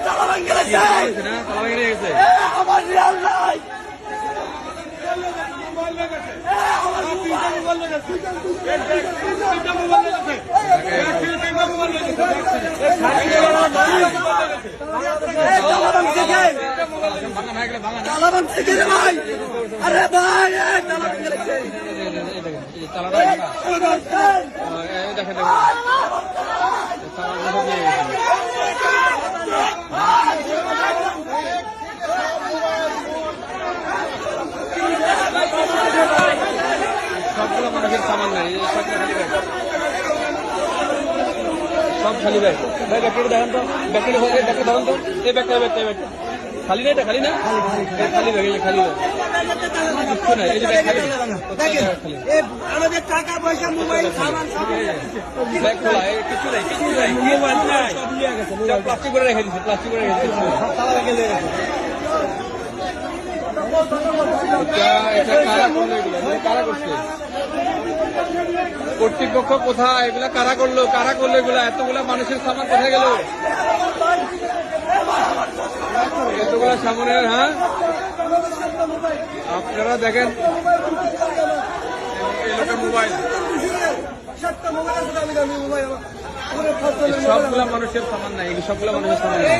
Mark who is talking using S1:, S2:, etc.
S1: তালা ভেঙে গেছে না, তালা ভেঙে গেছে আমার রিয়াল নাই ভাই। আরে ভাই সবগুলো মানুষের সামান নাই, সব খালি ব্যাগ। ভাই ব্যাগটা দেখান তো, ব্যাগটা ধরেন তো, এই ব্যাগটা খালি না, এটা খালি না, খালি ব্যাগ, খালি ব্যাগ কিছু নাই, এই যে ব্যাগ খালি, আমাদের টাকা পয়সা মোবাইল সামান ব্যাগ খোলা, কিছু নাই, মোবাইল নাই, প্লাস্টিক করে রেখে দিচ্ছে, প্লাস্টিক করে রেখে দিচ্ছে। এটা কারা করলো, এগুলো কারা করছে, কর্তৃপক্ষ কোথায়, এগুলা কারা করলো এগুলা, এতগুলা মানুষের সামান কোথায় গেল, এতগুলা সামনের। হ্যাঁ আপনারা দেখেন মোবাইল, সবগুলা মানুষের সামান নাই, সবগুলা মানুষের সামান নাই।